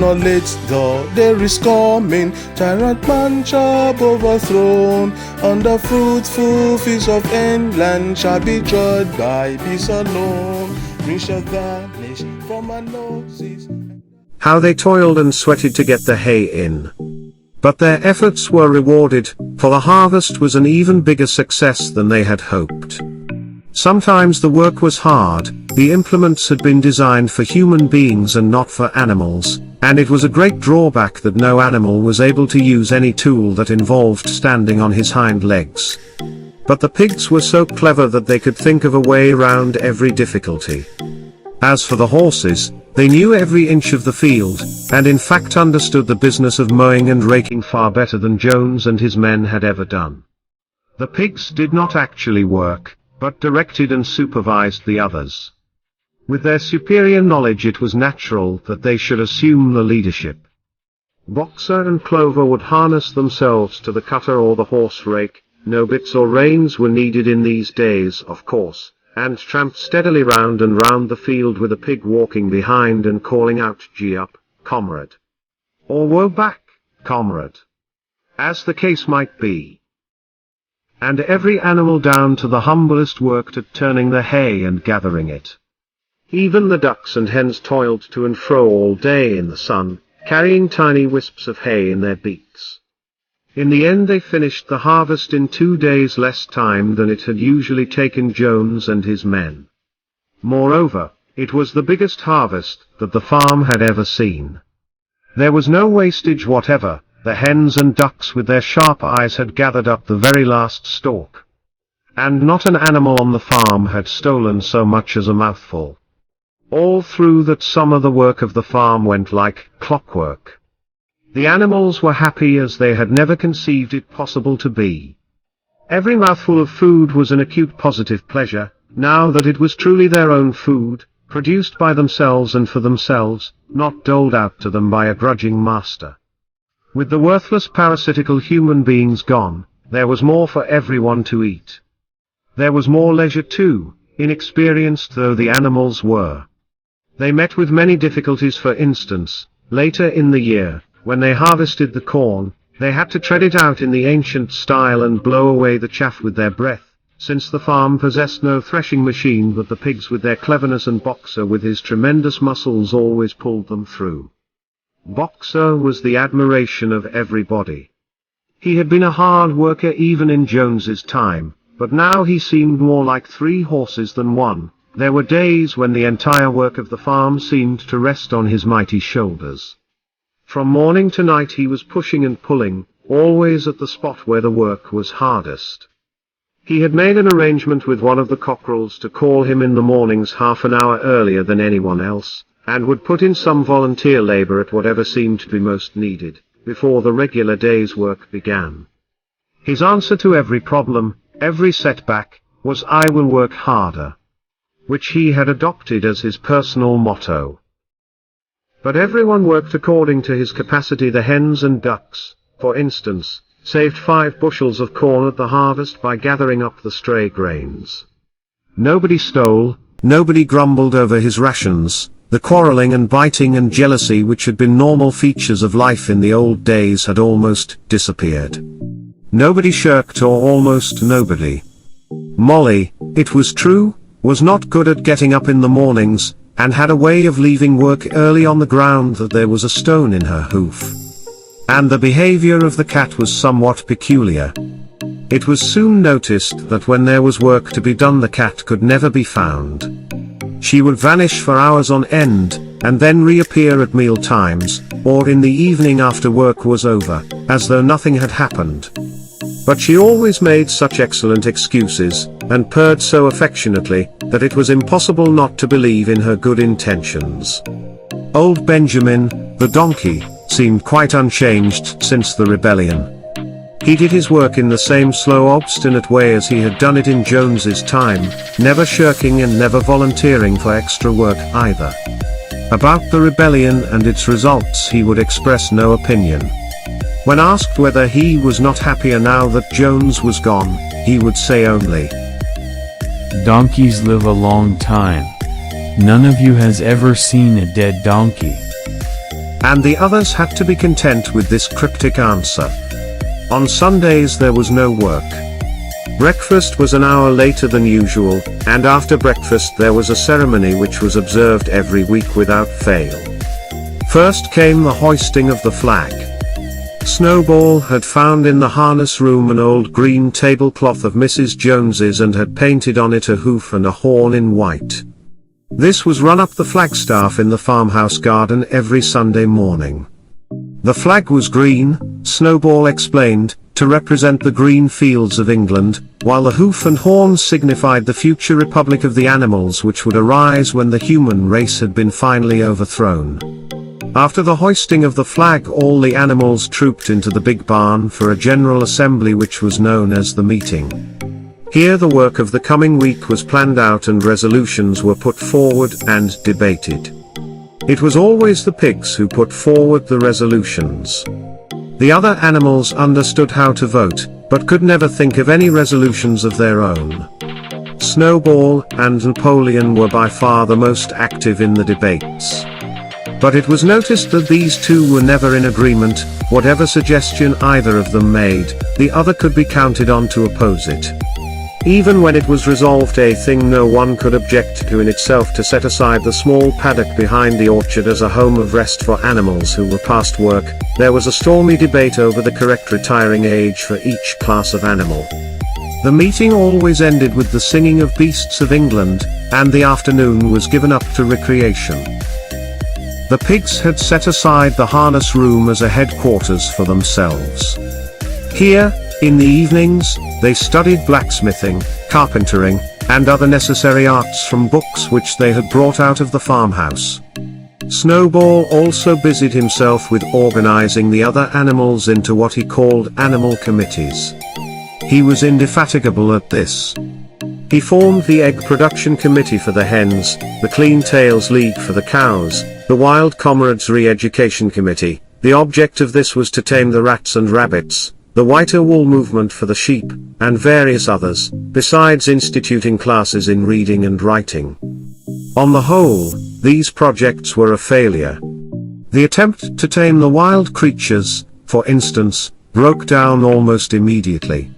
acknowledge the there is coming. Tyrant man shall be overthrown, and the fruitful fields of England shall be trod by peace alone. We shall vanish from our noses. How they toiled and sweated to get the hay in. But their efforts were rewarded, for the harvest was an even bigger success than they had hoped. Sometimes the work was hard, the implements had been designed for human beings and not for animals, and it was a great drawback that no animal was able to use any tool that involved standing on his hind legs. But the pigs were so clever that they could think of a way around every difficulty. As for the horses, they knew every inch of the field, and in fact understood the business of mowing and raking far better than Jones and his men had ever done. The pigs did not actually work, but directed and supervised the others. With their superior knowledge, it was natural that they should assume the leadership. Boxer and Clover would harness themselves to the cutter or the horse rake, no bits or reins were needed in these days, of course, and tramped steadily round and round the field with a pig walking behind and calling out, "Gee up, comrade," or "Woe back, comrade," as the case might be. And every animal down to the humblest worked at turning the hay and gathering it. Even the ducks and hens toiled to and fro all day in the sun, carrying tiny wisps of hay in their beaks. In the end they finished the harvest in 2 days less time than it had usually taken Jones and his men. Moreover, it was the biggest harvest that the farm had ever seen. There was no wastage whatever. The hens and ducks with their sharp eyes had gathered up the very last stalk. And not an animal on the farm had stolen so much as a mouthful. All through that summer the work of the farm went like clockwork. The animals were happy as they had never conceived it possible to be. Every mouthful of food was an acute positive pleasure, now that it was truly their own food, produced by themselves and for themselves, not doled out to them by a grudging master. With the worthless parasitical human beings gone, there was more for everyone to eat. There was more leisure too, inexperienced though the animals were. They met with many difficulties. For instance, later in the year, when they harvested the corn, they had to tread it out in the ancient style and blow away the chaff with their breath, since the farm possessed no threshing machine, but the pigs with their cleverness and Boxer with his tremendous muscles always pulled them through. Boxer was the admiration of everybody. He had been a hard worker even in Jones's time, but now he seemed more like 3 horses than one. There were days when the entire work of the farm seemed to rest on his mighty shoulders. From morning to night he was pushing and pulling, always at the spot where the work was hardest. He had made an arrangement with one of the cockerels to call him in the mornings half an hour earlier than anyone else, and would put in some volunteer labor at whatever seemed to be most needed, before the regular day's work began. His answer to every problem, every setback, was "I will work harder," which he had adopted as his personal motto. But everyone worked according to his capacity. The hens and ducks, for instance, saved 5 bushels of corn at the harvest by gathering up the stray grains. Nobody stole, nobody grumbled over his rations. The quarreling and biting and jealousy which had been normal features of life in the old days had almost disappeared. Nobody shirked, or almost nobody. Molly, it was true, was not good at getting up in the mornings, and had a way of leaving work early on the ground that there was a stone in her hoof. And the behavior of the cat was somewhat peculiar. It was soon noticed that when there was work to be done the cat could never be found. She would vanish for hours on end, and then reappear at meal times, or in the evening after work was over, as though nothing had happened. But she always made such excellent excuses, and purred so affectionately, that it was impossible not to believe in her good intentions. Old Benjamin, the donkey, seemed quite unchanged since the rebellion. He did his work in the same slow, obstinate way as he had done it in Jones's time, never shirking and never volunteering for extra work either. About the rebellion and its results he would express no opinion. When asked whether he was not happier now that Jones was gone, he would say only, "Donkeys live a long time. None of you has ever seen a dead donkey." and the others had to be content with this cryptic answer. On Sundays there was no work. Breakfast was an hour later than usual, and after breakfast there was a ceremony which was observed every week without fail. First came the hoisting of the flag. Snowball had found in the harness room an old green tablecloth of Mrs. Jones's and had painted on it a hoof and a horn in white. This was run up the flagstaff in the farmhouse garden every Sunday morning. The flag was green, Snowball explained, to represent the green fields of England, while the hoof and horn signified the future republic of the animals which would arise when the human race had been finally overthrown. After the hoisting of the flag, all the animals trooped into the big barn for a general assembly which was known as the meeting. Here the work of the coming week was planned out and resolutions were put forward and debated. It was always the pigs who put forward the resolutions. The other animals understood how to vote, but could never think of any resolutions of their own. Snowball and Napoleon were by far the most active in the debates. But it was noticed that these two were never in agreement. Whatever suggestion either of them made, the other could be counted on to oppose it. Even when it was resolved a thing no one could object to in itself, to set aside the small paddock behind the orchard as a home of rest for animals who were past work, there was a stormy debate over the correct retiring age for each class of animal. The meeting always ended with the singing of Beasts of England, and the afternoon was given up to recreation. The pigs had set aside the harness room as a headquarters for themselves. Here, in the evenings, they studied blacksmithing, carpentering, and other necessary arts from books which they had brought out of the farmhouse. Snowball also busied himself with organizing the other animals into what he called animal committees. He was indefatigable at this. He formed the Egg Production Committee for the hens, the Clean Tails League for the cows, the Wild Comrades Re-Education Committee. The object of this was to tame the rats and rabbits, the Whiter Wool Movement for the sheep, and various others, besides instituting classes in reading and writing. On the whole, these projects were a failure. The attempt to tame the wild creatures, for instance, broke down almost immediately.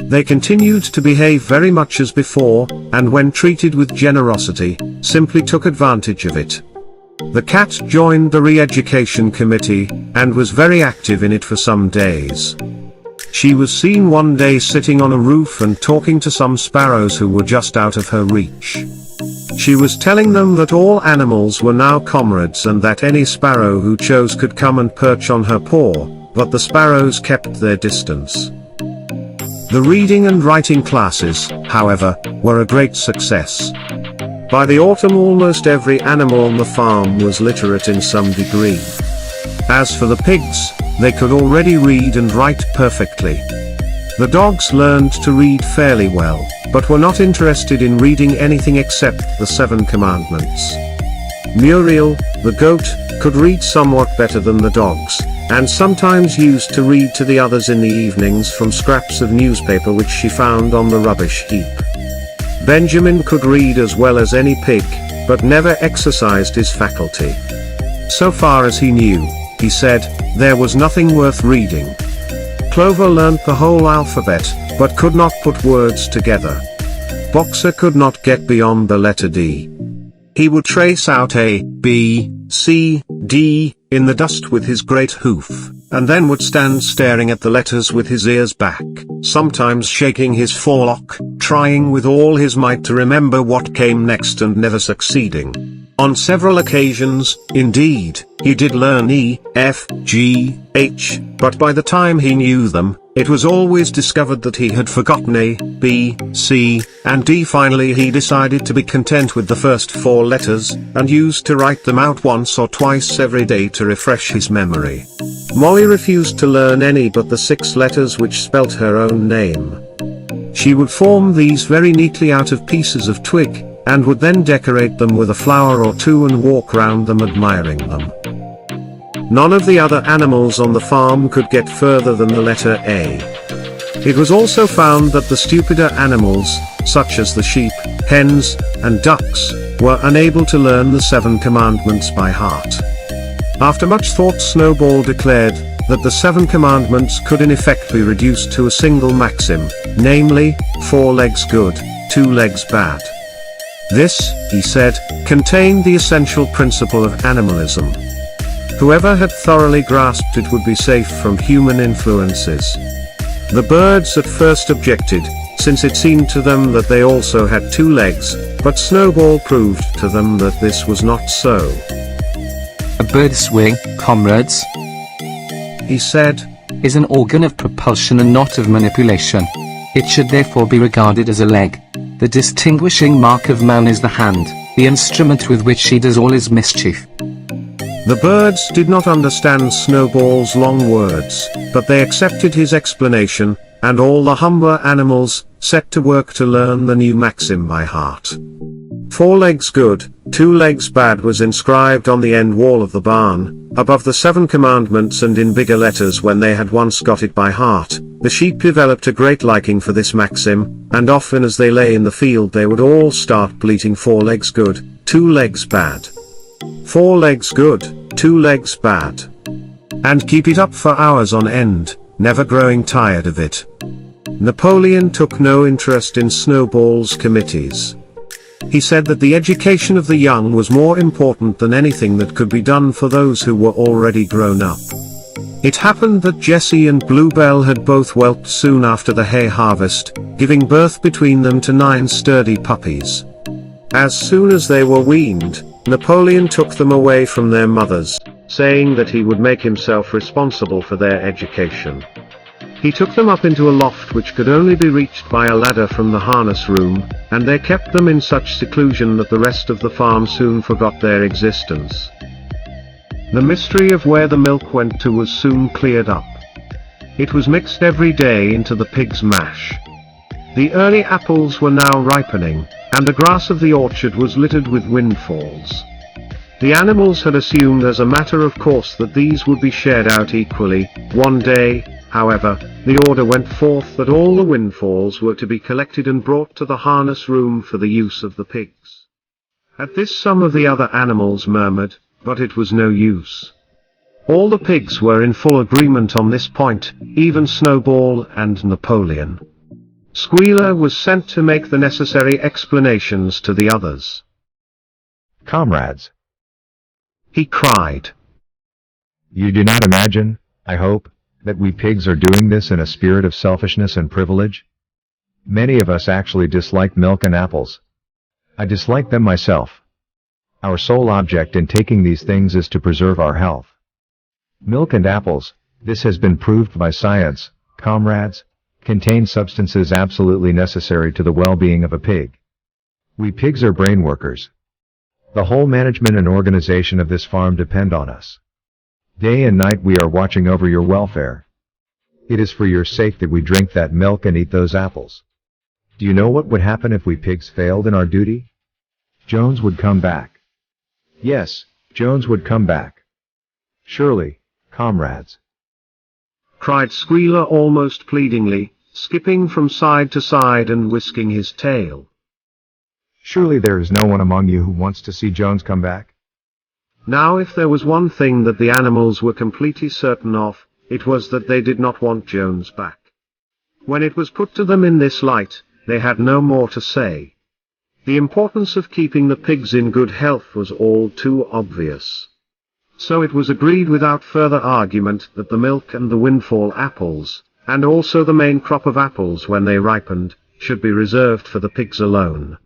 They continued to behave very much as before, and when treated with generosity, simply took advantage of it. The cat joined the Re-Education Committee, and was very active in it for some days. She was seen one day sitting on a roof and talking to some sparrows who were just out of her reach. She was telling them that all animals were now comrades and that any sparrow who chose could come and perch on her paw, but the sparrows kept their distance. The reading and writing classes, however, were a great success. By the autumn almost every animal on the farm was literate in some degree. As for the pigs, they could already read and write perfectly. The dogs learned to read fairly well, but were not interested in reading anything except the 7 Commandments. Muriel, the goat, could read somewhat better than the dogs, and sometimes used to read to the others in the evenings from scraps of newspaper which she found on the rubbish heap. Benjamin could read as well as any pig, but never exercised his faculty. So far as he knew, he said, there was nothing worth reading. Clover learnt the whole alphabet, but could not put words together. Boxer could not get beyond the letter D. He would trace out A, B, C, D, in the dust with his great hoof, and then would stand staring at the letters with his ears back, sometimes shaking his forelock, trying with all his might to remember what came next and never succeeding. On several occasions, indeed, he did learn E, F, G, H, but by the time he knew them, it was always discovered that he had forgotten A, B, C, and D. Finally he decided to be content with the first 4 letters, and used to write them out once or twice every day to refresh his memory. Molly refused to learn any but the 6 letters which spelt her own name. She would form these very neatly out of pieces of twig, and would then decorate them with a flower or 2 and walk round them admiring them. None of the other animals on the farm could get further than the letter A. It was also found that the stupider animals, such as the sheep, hens, and ducks, were unable to learn the 7 Commandments by heart. After much thought, Snowball declared that the 7 commandments could in effect be reduced to a single maxim, namely, 4 legs good, 2 legs bad. This, he said, contained the essential principle of animalism. Whoever had thoroughly grasped it would be safe from human influences. The birds at first objected, since it seemed to them that they also had 2 legs, but Snowball proved to them that this was not so. A bird's wing, comrades, He said, is an organ of propulsion and not of manipulation. It should therefore be regarded as a leg. The distinguishing mark of man is the hand, the instrument with which he does all his mischief. The birds did not understand Snowball's long words, but they accepted his explanation, and all the humbler animals set to work to learn the new maxim by heart. 4 legs good, 2 legs bad was inscribed on the end wall of the barn, above the 7 commandments and in bigger letters. When they had once got it by heart, the sheep developed a great liking for this maxim, and often as they lay in the field they would all start bleating 4 legs good, 2 legs bad. 4 legs good, 2 legs bad. And keep it up for hours on end, never growing tired of it. Napoleon took no interest in Snowball's committees. He said that the education of the young was more important than anything that could be done for those who were already grown up. It happened that Jessie and Bluebell had both whelped soon after the hay harvest, giving birth between them to 9 sturdy puppies. As soon as they were weaned, Napoleon took them away from their mothers, saying that he would make himself responsible for their education. He took them up into a loft which could only be reached by a ladder from the harness room, and they kept them in such seclusion that the rest of the farm soon forgot their existence. The mystery of where the milk went to was soon cleared up. It was mixed every day into the pigs' mash. The early apples were now ripening, and the grass of the orchard was littered with windfalls. The animals had assumed as a matter of course that these would be shared out equally. One day, however, the order went forth that all the windfalls were to be collected and brought to the harness room for the use of the pigs. At this some of the other animals murmured, but it was no use. All the pigs were in full agreement on this point, even Snowball and Napoleon. Squealer was sent to make the necessary explanations to the others. Comrades, He cried. you do not imagine, I hope, that we pigs are doing this in a spirit of selfishness and privilege? Many of us actually dislike milk and apples. I dislike them myself. Our sole object in taking these things is to preserve our health. Milk and apples, this has been proved by science, comrades, contain substances absolutely necessary to the well-being of a pig. We pigs are brain workers. The whole management and organization of this farm depend on us. Day and night we are watching over your welfare. It is for your sake that we drink that milk and eat those apples. Do you know what would happen if we pigs failed in our duty? Jones would come back. Yes, Jones would come back. Surely, comrades, Cried Squealer almost pleadingly, skipping from side to side and whisking his tail. surely there is no one among you who wants to see Jones come back? Now if there was one thing that the animals were completely certain of, it was that they did not want Jones back. When it was put to them in this light, they had no more to say. The importance of keeping the pigs in good health was all too obvious. So it was agreed without further argument that the milk and the windfall apples, and also the main crop of apples when they ripened, should be reserved for the pigs alone.